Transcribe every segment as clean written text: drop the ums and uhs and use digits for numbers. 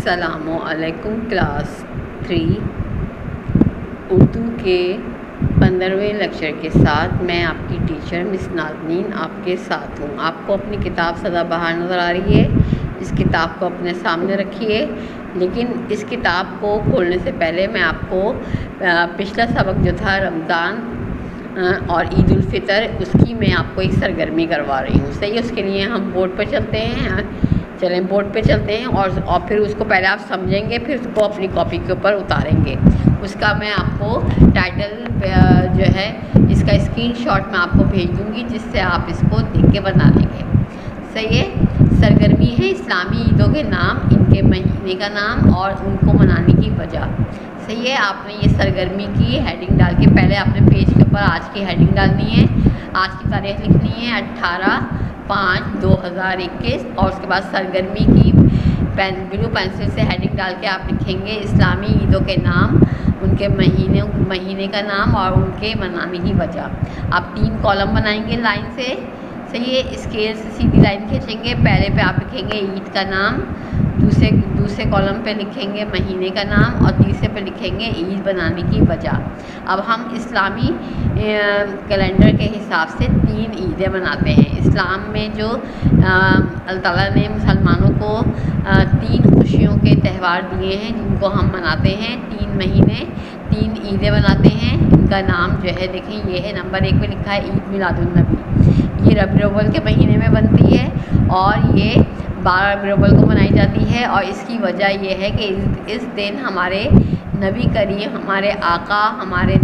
السلام علیکم کلاس 3 اردو کے 15ویں لیکچر کے ساتھ میں آپ کی ٹیچر مس نازنین آپ کے ساتھ ہوں۔ آپ کو اپنی کتاب سدا بہار نظر آ رہی ہے، اس کتاب کو اپنے سامنے رکھیے، لیکن اس کتاب کو کھولنے سے پہلے میں آپ کو پچھلا سبق جو تھا رمضان اور عید الفطر، اس کی میں آپ کو ایک سرگرمی کروا رہی ہوں، صحیح ہے؟ اس کے لیے ہم بورڈ پہ چلتے ہیں، چلیں بورڈ پہ چلتے ہیں اور پھر اس کو پہلے آپ سمجھیں گے، پھر اس کو اپنی کاپی کے اوپر اتاریں گے۔ اس کا میں آپ کو ٹائٹل جو ہے اس کا اسکرین شاٹ میں آپ کو بھیج دوں گی، جس سے آپ اس کو دیکھ کے بنا لیں گے، صحیح ہے؟ سرگرمی ہے اسلامی عیدوں کے نام، ان کے مہینے کا نام اور ان کو منانے کی وجہ، صحیح ہے؟ آپ نے یہ سرگرمی کی ہیڈنگ ڈال کے، پہلے آپ نے پیج کے اوپر آج کی ہیڈنگ ڈالنی ہے، آج کی تاریخ لکھنی ہے 18/5/2021، اور اس کے بعد سرگرمی کی بلو پینسل سے ہیڈنگ ڈال کے آپ لکھیں گے اسلامی عیدوں کے نام، ان کے مہینے کا نام اور ان کے منانے کی وجہ۔ آپ 3 کالم بنائیں گے لائن سے، صحیح ہے؟ اسکیل سے سیدھی لائن کھینچیں گے، پہلے پہ آپ لکھیں گے عید کا نام، دوسرے کالم پہ لکھیں گے مہینے کا نام، اور تیسرے پہ لکھیں گے عید بنانے کی وجہ۔ اب ہم اسلامی کیلنڈر کے حساب سے 3 عیدیں مناتے ہیں۔ اسلام میں جو اللہ تعالیٰ نے مسلمانوں کو 3 خوشیوں کے تہوار دیے ہیں، جن کو ہم مناتے ہیں، 3 مہینے 3 عیدیں مناتے ہیں۔ ان کا نام جو ہے دیکھیں، یہ ہے نمبر 1 پہ لکھا ہے عید میلاد النبی، یہ ربیع الاول کے مہینے میں بنتی ہے اور یہ 12 ربیع الاول کو منائی جاتی ہے، اور اس کی وجہ یہ ہے کہ اس دن ہمارے نبی کریم، ہمارے آقا، ہمارے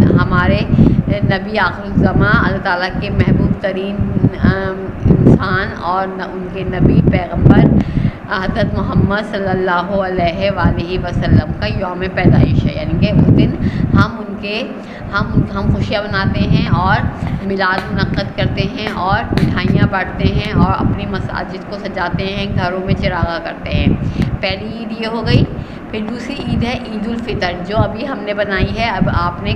نبی آخر الزماں، اللہ تعالیٰ کے محبوب ترین انسان اور ان کے نبی پیغمبر حضرت محمد صلی اللہ علیہ وآلہ وسلم کا یوم پیدائش ہے، یعنی کہ اس دن ہم خوشیاں مناتے ہیں اور میلاد منعقد کرتے ہیں اور مٹھائیاں بانٹتے ہیں اور اپنی مساجد کو سجاتے ہیں، گھروں میں چراغاں کرتے ہیں۔ پہلی عید یہ ہو گئی۔ پھر دوسری عید ہے عید الفطر، جو ابھی ہم نے بنائی ہے۔ اب آپ نے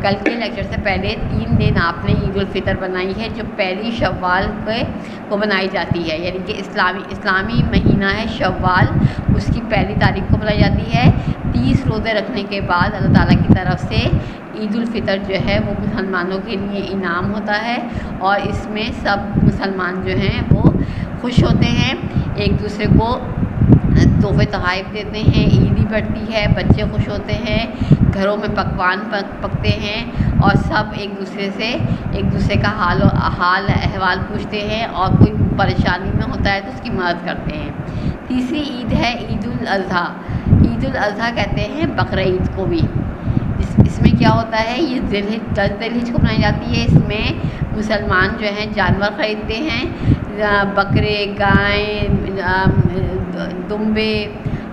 کل کے لیکچر سے پہلے 3 دن آپ نے عید الفطر بنائی ہے، جو پہلی شوال کو بنائی جاتی ہے، یعنی کہ اسلامی مہینہ ہے شوال، اس کی پہلی تاریخ کو بنائی جاتی ہے۔ 30 روزے رکھنے کے بعد اللہ تعالیٰ کی طرف سے عید الفطر جو ہے وہ مسلمانوں کے لیے انعام ہوتا ہے، اور اس میں سب مسلمان جو ہیں وہ خوش ہوتے ہیں، ایک دوسرے کو تحفے تحائف دیتے ہیں، عیدی بڑھتی ہے، بچے خوش ہوتے ہیں، گھروں میں پکوان پکتے ہیں، اور سب ایک دوسرے کا حال احوال پوچھتے ہیں، اور کوئی پریشانی میں ہوتا ہے تو اس کی مدد کرتے ہیں۔ تیسری عید ہے عید الاضحیٰ۔ عید الاضحیٰ کہتے ہیں بقرہ عید کو بھی۔ اس میں کیا ہوتا ہے، یہ 10 ذی الحجہ کو منائی جاتی ہے۔ اس میں مسلمان جو ہیں جانور خریدتے ہیں، بکرے، گائیں، دمبے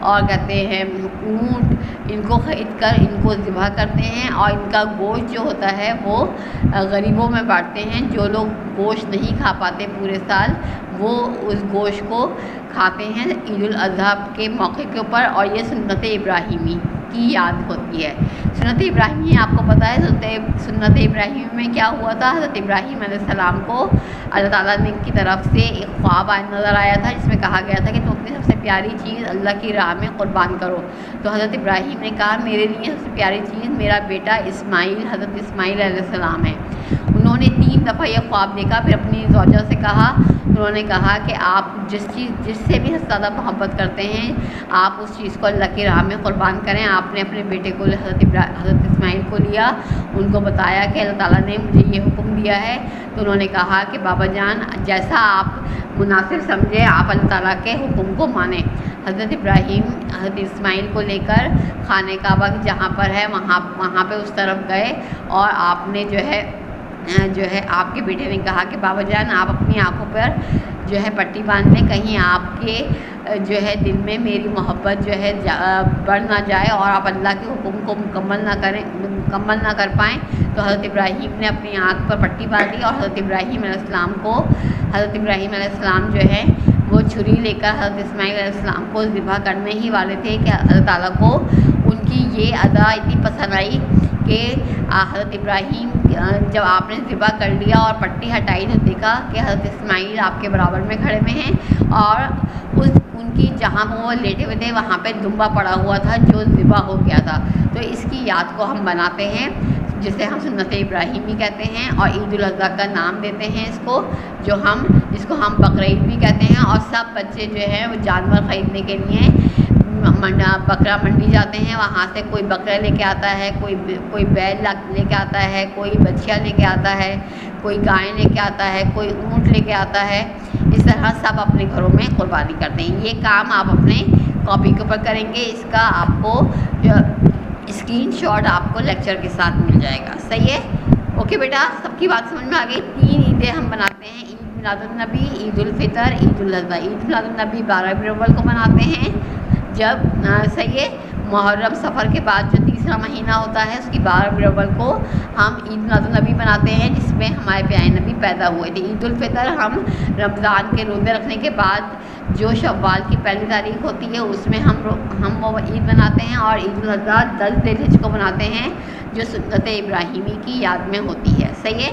اور کہتے ہیں اونٹ، ان کو خرید کر ان کو ذبح کرتے ہیں، اور ان کا گوشت جو ہوتا ہے وہ غریبوں میں بانٹتے ہیں۔ جو لوگ گوشت نہیں کھا پاتے پورے سال، وہ اس گوشت کو کھاتے ہیں عید الاضحیٰ کے موقع کے اوپر، اور یہ سنت ابراہیمی کی یاد ہوتی ہے۔ سنت ابراہیمی آپ کو پتہ ہے، سنت ابراہیمی میں کیا ہوا تھا؟ حضرت ابراہیم علیہ السلام کو اللہ تعالیٰ نے کی طرف سے ایک خواب نظر آیا تھا، جس میں کہا گیا تھا کہ تم اپنی سب سے پیاری چیز اللہ کی راہ میں قربان کرو۔ تو حضرت ابراہیم نے کہا میرے لیے سب سے پیاری چیز میرا بیٹا اسماعیل، حضرت اسماعیل علیہ السلام ہے۔ انہوں نے 3 دفعہ یہ خواب دیکھا، پھر اپنی زوجہ سے کہا، انہوں نے کہا کہ آپ جس سے بھی زیادہ محبت کرتے ہیں، آپ اس چیز کو اللہ کی راہ میں قربان کریں۔ آپ نے اپنے بیٹے کو حضرت اسماعیل کو لیا، ان کو بتایا کہ اللہ تعالیٰ نے مجھے یہ حکم دیا ہے۔ تو انہوں نے کہا کہ بابا جان جیسا آپ مناسب سمجھے، آپ اللہ تعالیٰ کے حکم کو مانیں۔ حضرت ابراہیم حضرت اسماعیل کو لے کر خانہ کعبہ جہاں پر ہے وہاں پہ اس طرف گئے، اور آپ نے جو ہے آپ کے بیٹے نے کہا کہ بابا جان آپ اپنی آنکھوں پر جو ہے پٹی باندھ لیں، کہیں آپ کے جو ہے دل میں میری محبت جو ہے بڑھ نہ جائے اور آپ اللہ کے حکم کو مکمل نہ کر پائیں۔ تو حضرت ابراہیم نے اپنی آنکھ پر پٹی باندھی، اور حضرت ابراہیم علیہ السلام جو ہے وہ چھری لے کر حضرت اسماعیل علیہ السلام کو ذبح کرنے ہی والے تھے کہ اللہ تعالیٰ کو ان کی یہ ادا اتنی پسند آئی کہ حضرت ابراہیم جب آپ نے ذبح کر لیا اور پٹی ہٹائی تو دیکھا کہ حضرت اسماعیل آپ کے برابر میں کھڑے ہوئے ہیں، اور اس ان کی جہاں وہ لیٹے ہوئے تھے وہاں پہ دمبا پڑا ہوا تھا جو ذبح ہو گیا تھا، تو اس کی یاد کو ہم بناتے ہیں، جسے ہم سنت ابراہیمی کہتے ہیں، اور عید الاضحیٰ کا نام دیتے ہیں اس کو، جس کو ہم بقرعید بھی کہتے ہیں۔ اور سب بچے جو ہیں وہ جانور خریدنے کے لیے بکرا منڈی جاتے ہیں، وہاں سے کوئی بکرا لے کے آتا ہے، کوئی بیل لے کے آتا ہے، کوئی بچیا لے کے آتا ہے، کوئی گائے لے کے آتا ہے، کوئی اونٹ لے کے آتا ہے۔ اس طرح سب اپنے گھروں میں قربانی کرتے ہیں۔ یہ کام آپ اپنے کاپی کے اوپر کریں گے، اس کا آپ کو اسکرین شاٹ آپ کو لیکچر کے ساتھ مل جائے گا، صحیح ہے؟ اوکے بیٹا، سب کی بات سمجھ میں آ گئی؟ 3 عیدیں ہم مناتے ہیں، عید میلاد النبی، عید الفطر، عید الاضحیٰ۔ عید میلاد النبی 12 ربیع الاول کو مناتے ہیں، جب صحیح ہے، محرم سفر کے بعد جو تیسرا مہینہ ہوتا ہے اس کی 12 ربیع الاول کو ہم عید میلاد النبی مناتے ہیں، جس میں ہمارے پیارے نبی پیدا ہوئے تھے۔ عید الفطر ہم رمضان کے روزے رکھنے کے بعد جو شوال کی پہلی تاریخ ہوتی ہے اس میں ہم وہ عید مناتے ہیں، اور عید الاضحیٰ 10 ذی الحجہ کو مناتے ہیں، جو سنت ابراہیمی کی یاد میں ہوتی ہے، صحیح ہے؟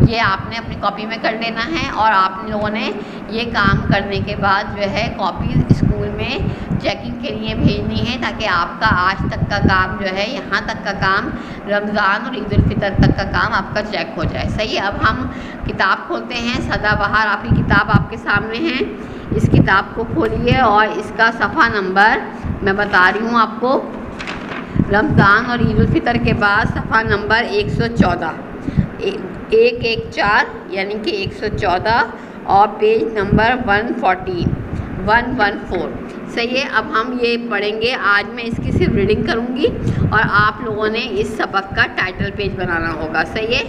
یہ آپ نے اپنی کاپی میں کر لینا ہے، اور آپ لوگوں نے یہ کام کرنے کے بعد جو ہے کاپی اسکول میں چیکنگ کے لیے بھیجنی ہے، تاکہ آپ کا آج تک کا کام جو ہے، یہاں تک کا کام، رمضان اور عید الفطر تک کا کام آپ کا چیک ہو جائے، صحیح ہے؟ اب ہم کتاب کھولتے ہیں، سدا بہار آپ کی کتاب آپ کے سامنے ہے، اس کتاب کو کھولیے اور اس کا صفحہ نمبر میں بتا رہی ہوں آپ کو، رمضان اور عید الفطر کے بعد صفحہ نمبر 114، 114 یعنی کہ 114، اور پیج نمبر 114، صحیح ہے؟ اب ہم یہ پڑھیں گے، آج میں اس کی صرف ریڈنگ کروں گی، اور آپ لوگوں نے اس سبق کا ٹائٹل پیج بنانا ہوگا، صحیح ہے؟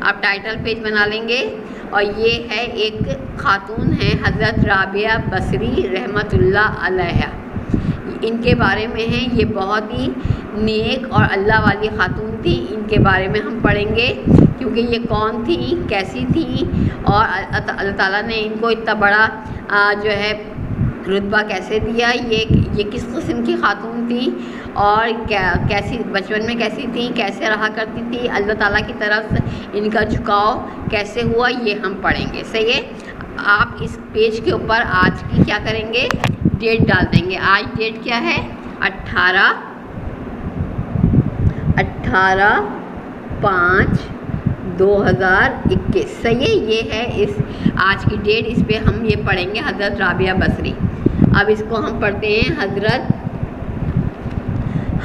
آپ ٹائٹل پیج بنا لیں گے، اور یہ ہے ایک خاتون ہیں حضرت رابعہ بصری رحمۃ اللہ علیہ، ان کے بارے میں ہے، یہ بہت ہی نیک اور اللہ والی خاتون تھی، ان کے بارے میں ہم پڑھیں گے، کیونکہ یہ کون تھی، کیسی تھی، اور اللہ تعالیٰ نے ان کو اتنا بڑا جو ہے رتبہ کیسے دیا، یہ کس قسم کی خاتون تھی، اور کیسی بچپن میں کیسی تھی، کیسے رہا کرتی تھی، اللہ تعالیٰ کی طرف ان کا جھکاؤ کیسے ہوا، یہ ہم پڑھیں گے، صحیح ہے؟ آپ اس پیج کے اوپر آج کی کیا کریں گے، ڈیٹ ڈال دیں گے۔ آج ڈیٹ کیا ہے، 18/5/2021، صحیح ہے؟ یہ ہے اس آج کی ڈیٹ، اس پہ ہم یہ پڑھیں گے حضرت رابعہ بصری۔ اب اس کو ہم پڑھتے ہیں،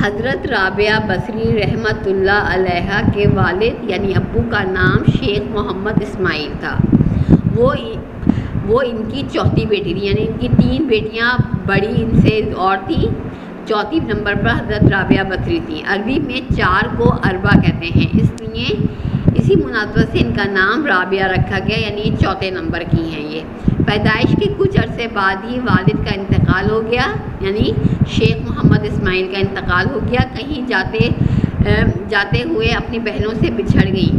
حضرت رابعہ بصری رحمۃ اللہ علیہ کے والد یعنی ابو کا نام شیخ محمد اسماعیل تھا، وہ ان کی چوتھی بیٹی تھی، یعنی ان کی 3 بیٹیاں بڑی ان سے اور تھیں، چوتھی نمبر پر حضرت رابعہ بصری تھیں۔ عربی میں 4 کو اربع کہتے ہیں، اس لیے اسی مناسبت سے ان کا نام رابعہ رکھا گیا، یعنی چوتھے نمبر کی ہیں یہ۔ پیدائش کے کچھ عرصے بعد ہی والد کا انتقال ہو گیا، یعنی شیخ محمد اسماعیل کا انتقال ہو گیا، کہیں جاتے ہوئے اپنی بہنوں سے بچھڑ گئیں،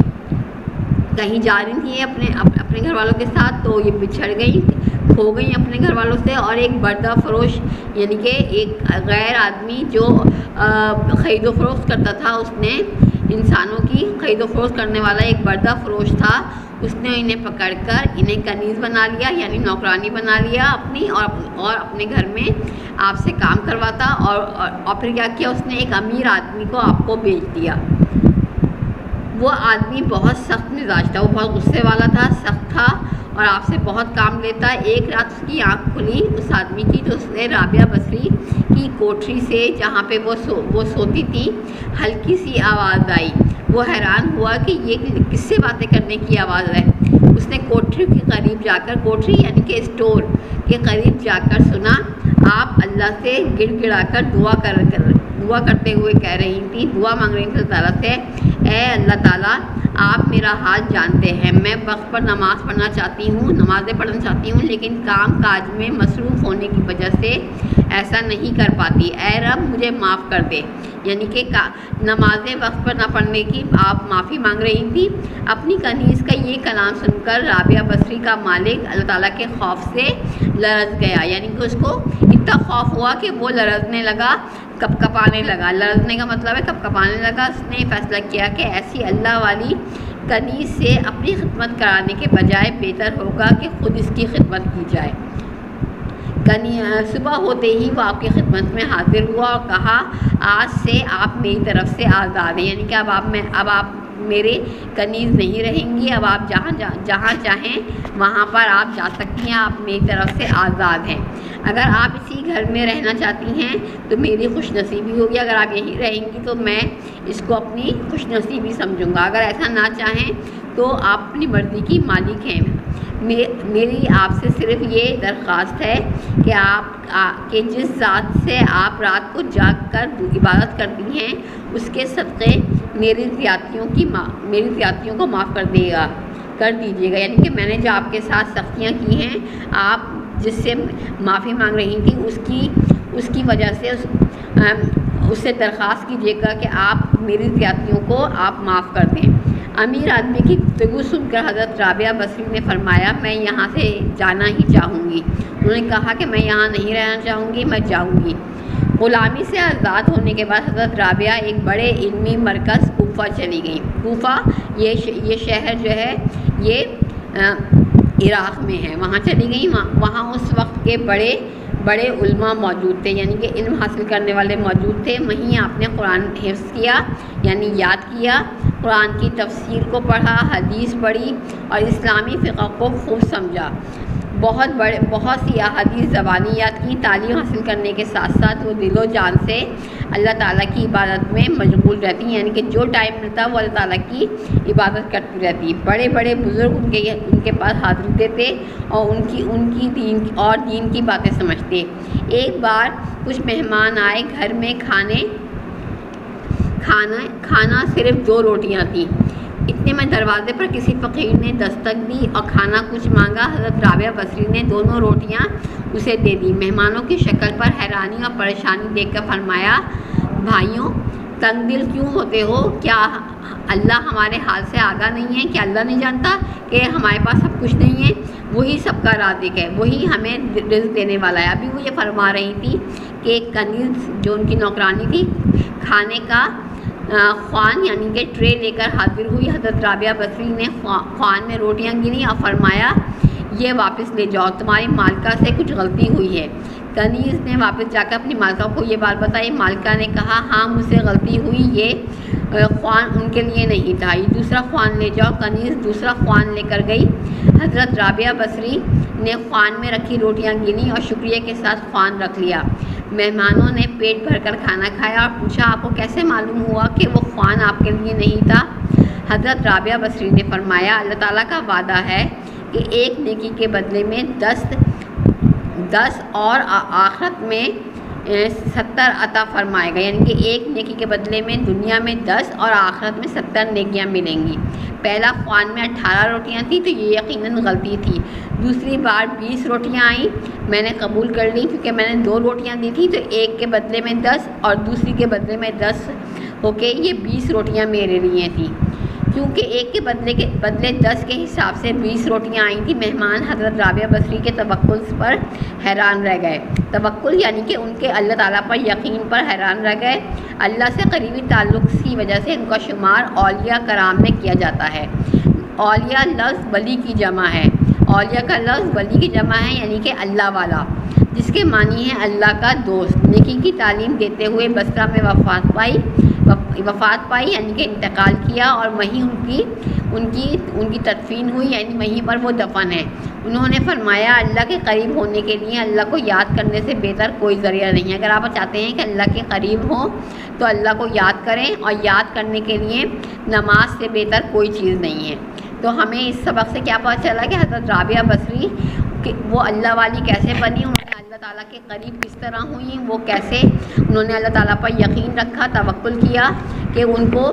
کہیں جا رہی تھیں اپنے گھر والوں کے ساتھ، تو یہ بچھڑ گئیں، کھو گئیں اپنے گھر والوں سے، اور ایک بردہ فروش یعنی کہ ایک غیر آدمی جو خرید و فروخت کرتا تھا، اس نے انسانوں کی خرید و فروخت کرنے والا ایک بردہ فروش تھا، اس نے انہیں پکڑ کر انہیں کنیز بنا لیا، یعنی نوکرانی بنا لیا اپنی، اور اپنے گھر میں آپ سے کام کرواتا، اور پھر کیا کیا، اس نے ایک امیر آدمی کو آپ کو بیچ دیا۔ وہ آدمی بہت سخت مزاج تھا، وہ بہت غصے والا تھا، سخت تھا، اور آپ سے بہت کام لیتا۔ ایک رات اس کی آنکھ کھلی اس آدمی کی، تو اس نے رابعہ بصری کی کوٹری سے، جہاں پہ وہ سوتی تھی، ہلکی سی آواز آئی۔ وہ حیران ہوا کہ یہ کس سے باتیں کرنے کی آواز ہے۔ اس نے کوٹری کے قریب جا کر، کوٹری یعنی کہ اسٹور کے قریب جا کر سنا، آپ اللہ سے گڑ گڑا کر دعا کرتے ہوئے کہہ رہی تھی، دعا مانگ رہی تھی اللہ تعالیٰ سے، اے اللہ تعالیٰ آپ میرا حال جانتے ہیں، میں وقت پر نمازیں پڑھنا چاہتی ہوں، لیکن کام کاج میں مصروف ہونے کی وجہ سے ایسا نہیں کر پاتی، اے رب مجھے معاف کر دے، یعنی کہ نمازیں وقت پر نہ پڑھنے کی آپ معافی مانگ رہی تھی۔ اپنی کنیز کا یہ کلام سن کر رابعہ بصری کا مالک اللہ تعالیٰ کے خوف سے لرز گیا، یعنی کہ اس کو اتنا خوف ہوا کہ وہ لرزنے لگا، کپکپانے لگا۔ لرزنے کا مطلب ہے کپکپانے لگا۔ اس نے فیصلہ کیا کہ ایسی اللہ والی کنیز سے اپنی خدمت کرانے کے بجائے بہتر ہوگا کہ خود اس کی خدمت کی جائے۔ صبح ہوتے ہی وہ آپ کی خدمت میں حاضر ہوا اور کہا آج سے آپ میری طرف سے آزاد ہیں، یعنی کہ اب آپ میرے کنیز نہیں رہیں گی، اب آپ جہاں چاہیں وہاں پر آپ جا سکتی ہیں، آپ میری طرف سے آزاد ہیں۔ اگر آپ اسی گھر میں رہنا چاہتی ہیں تو میری خوش نصیبی ہوگی، اگر آپ یہیں رہیں گی تو میں اس کو اپنی خوش نصیبی سمجھوں گا، اگر ایسا نہ چاہیں تو آپ اپنی مرضی کی مالک ہیں۔ میری آپ سے صرف یہ درخواست ہے کہ جس ذات سے آپ رات کو جاگ کر عبادت کرتی ہیں اس کے صدقے میری زیادتیوں کو معاف کر دیجیے گا، یعنی کہ میں نے جو آپ کے ساتھ سختیاں کی ہیں، آپ جس سے معافی مانگ رہی تھیں اس کی وجہ سے اس سے درخواست کیجیے گا کہ آپ میری زیادتیوں کو آپ معاف کر دیں۔ امیر آدمی کی گفتگو سن کر حضرت رابعہ بصری نے فرمایا میں یہاں سے جانا ہی چاہوں گی۔ انہوں نے کہا کہ میں یہاں نہیں رہنا چاہوں گی، میں جاؤں گی۔ غلامی سے آزاد ہونے کے بعد حضرت رابعہ ایک بڑے علمی مرکز کوفہ چلی گئیں۔ کوفہ یہ شہر جو ہے یہ عراق میں ہے، وہاں چلی گئیں۔ وہاں اس وقت کے بڑے علماء موجود تھے، یعنی کہ علم حاصل کرنے والے موجود تھے۔ وہیں آپ نے قرآن حفظ کیا، یعنی یاد کیا، قرآن کی تفسیر کو پڑھا، حدیث پڑھی اور اسلامی فقہ کو خوب سمجھا۔ بہت سی احادیث زبانی یاد کی۔ تعلیم حاصل کرنے کے ساتھ ساتھ وہ دل و جان سے اللہ تعالیٰ کی عبادت میں مشغول رہتی ہیں، یعنی کہ جو ٹائم ملتا وہ اللہ تعالیٰ کی عبادت کرتی رہتی۔ بڑے بزرگ ان کے پاس حاضر ہوتے تھے اور ان کی دین کی باتیں سمجھتے۔ ایک بار کچھ مہمان آئے، گھر میں کھانا صرف 2 روٹیاں تھیں۔ اتنے میں دروازے پر کسی فقیر نے دستک دی اور کھانا کچھ مانگا۔ حضرت رابعہ بصری نے دونوں روٹیاں اسے دے دی۔ مہمانوں کی شکل پر حیرانی اور پریشانی دیکھ کر فرمایا بھائیوں تنگ دل کیوں ہوتے ہو؟ کیا اللہ ہمارے حال سے آگاہ نہیں ہے؟ کیا اللہ نہیں جانتا کہ ہمارے پاس سب کچھ نہیں ہے؟ وہی سب کا رازق ہے، وہی ہمیں رزق دینے والا ہے۔ ابھی وہ یہ فرما رہی تھی کہ ایک کنیز جو ان کی نوکرانی تھی کھانے کا خوان یعنی کہ ٹرے لے کر حاضر ہوئی۔ حضرت رابعہ بصری نے خوان میں روٹیاں گنی اور فرمایا یہ واپس لے جاؤ، تمہاری مالکہ سے کچھ غلطی ہوئی ہے۔ کنیز نے واپس جا کر اپنی مالکہ کو یہ بات بتائی۔ مالکہ نے کہا ہاں مجھ سے غلطی ہوئی، یہ خوان ان کے لیے نہیں تھا، یہ دوسرا خوان لے جاؤ۔ کنیز دوسرا خوان لے کر گئی۔ حضرت رابعہ بصری نے خوان میں رکھی روٹیاں گنی اور شکریہ کے ساتھ خوان رکھ لیا۔ مہمانوں نے پیٹ بھر کر کھانا کھایا اور پوچھا آپ کو کیسے معلوم ہوا کہ وہ خوان آپ کے لیے نہیں تھا؟ حضرت رابعہ بصری نے فرمایا اللہ تعالیٰ کا وعدہ ہے کہ ایک نیکی کے بدلے میں 10 اور آخرت میں 70 عطا فرمائے گا، یعنی کہ ایک نیکی کے بدلے میں دنیا میں 10 اور آخرت میں 70 نیکیاں ملیں گی۔ پہلا خوان میں 18 روٹیاں تھیں تو یہ یقیناً غلطی تھی۔ دوسری بار 20 روٹیاں آئیں، میں نے قبول کر لی کیونکہ میں نے 2 روٹیاں دی تھیں تو ایک کے بدلے میں 10 اور دوسری کے بدلے میں 10 ہو کے یہ 20 روٹیاں میرے لیے تھیں۔ کیونکہ ایک کے بدلے 10 کے حساب سے 20 روٹیاں آئی تھیں، مہمان حضرت رابعہ بصری کے توکل پر حیران رہ گئے۔ توکل یعنی کہ ان کے اللہ تعالیٰ پر یقین پر حیران رہ گئے۔ اللہ سے قریبی تعلق کی وجہ سے ان کا شمار اولیاء کرام میں کیا جاتا ہے۔ اولیاء لفظ ولی کی جمع ہے، اولیاء کا لفظ ولی کی جمع ہے یعنی کہ اللہ والا، جس کے معنی ہے اللہ کا دوست۔ نیکی کی تعلیم دیتے ہوئے بصرہ میں وفات پائی یعنی کہ انتقال کیا اور وہیں ان کی تدفین ہوئی، یعنی وہیں پر وہ دفن ہے۔ انہوں نے فرمایا اللہ کے قریب ہونے کے لیے اللہ کو یاد کرنے سے بہتر کوئی ذریعہ نہیں ہے۔ اگر آپ چاہتے ہیں کہ اللہ کے قریب ہوں تو اللہ کو یاد کریں، اور یاد کرنے کے لیے نماز سے بہتر کوئی چیز نہیں ہے۔ تو ہمیں اس سبق سے کیا پتہ چلا کہ حضرت رابعہ بصری وہ اللہ والی کیسے بنی، انہوں نے اللہ تعالیٰ کے قریب کس طرح ہوئیں، وہ کیسے انہوں نے اللہ تعالیٰ پر یقین رکھا، توکل کیا کہ ان کو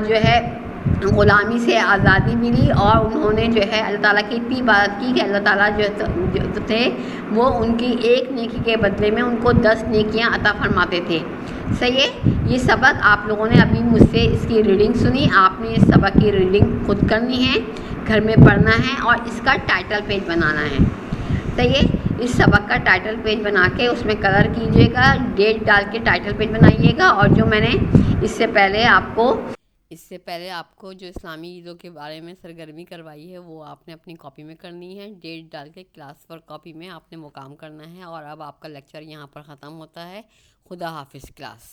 جو ہے غلامی سے آزادی ملی، اور انہوں نے جو ہے اللہ تعالیٰ کی اتنی عبادت کی کہ اللہ تعالیٰ جو تھے وہ ان کی ایک نیکی کے بدلے میں ان کو 10 نیکیاں عطا فرماتے تھے۔ صحیح ہے، یہ سبق آپ لوگوں نے ابھی مجھ سے اس کی ریڈنگ سنی، آپ نے اس سبق کی ریڈنگ خود کرنی ہے، گھر میں پڑھنا ہے اور اس کا ٹائٹل پیج بنانا ہے۔ صحیح ہے، اس سبق کا ٹائٹل پیج بنا کے اس میں کلر کیجیے گا، ڈیٹ ڈال کے ٹائٹل پیج بنائیے گا، اور جو میں نے اس سے پہلے آپ کو اس سے پہلے آپ کو جو اسلامی عیدوں کے بارے میں سرگرمی کروائی ہے وہ آپ نے اپنی کاپی میں کرنی ہے، ڈیٹ ڈال کے کلاس ورک کاپی میں آپ نے وہ کام کرنا ہے، اور اب آپ کا لیکچر یہاں پر ختم ہوتا ہے۔ خدا حافظ کلاس۔